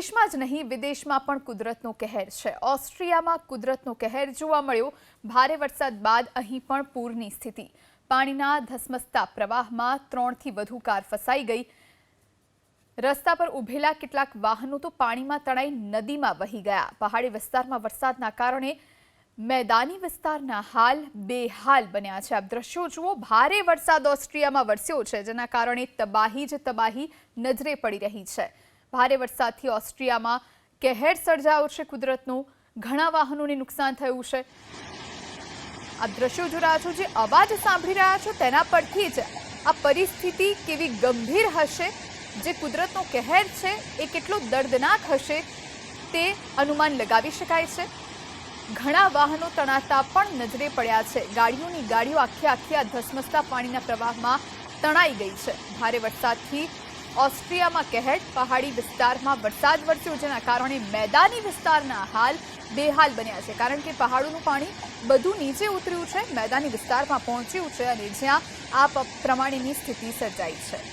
દેશમાં જ નહીં વિદેશમાં પણ કુદરતનો કહેર છે। ઓસ્ટ્રિયામાં કુદરતનો કહેર જોવા મળ્યો। ભારે વરસાદ બાદ અહીં પણ પૂરની સ્થિતિ। પાણીના ધસમસતા પ્રવાહમાં 3થી વધુ કાર ફસાઈ ગઈ। રસ્તા પર ઊભેલા કેટલાક વાહનો તો પાણીમાં તણાઈ નદીમાં વહી ગયા। પહાડી વિસ્તારમાં વરસાદના કારણે मैदानी विस्तारना हाल बेहाल बन्या छे। आप दृश्यों जुओ, भारे वरसाद ऑस्ट्रियामां वरस्यो छे, जेना कारणे तबाही ज तबाही नजरे पड़ी रही छे। भारे वरसादथी ऑस्ट्रियामां कहेर सर्जायो छे कुदरतनो। घणा वाहनोने नुकसान थयुं छे। आप दृश्यों जोई रह्या छो, जे अवाज सांभळी रह्या छो तेना परथी ज आ परिस्थिति केवी गंभीर हशे, जे कुदरतनो कहेर छे ए केटलो दर्दनाक हशे ते अनुमान लगावी शकाय छे। घणा वाहनों तणाता पण नजरे पड्या छे। गाड़ीओनी गाड़ीओ आखे आखी आ धसमसता पाणीना प्रवाहमां तणाई गई छे। भारे वरसादथी ऑस्ट्रियामां कहेर। पहाड़ी विस्तारमां वरसाद वरस्यो, जेना कारणे मैदानी विस्तारना हाल बेहाल बन्या छे, कारण के पहाड़ोनुं पाणी बधुं नीचे उतर्युं छे, मैदानी विस्तारमां पहोंच्युं छे अने ज्यां आ प्रमाणेनी स्थिति सर्जाई छे।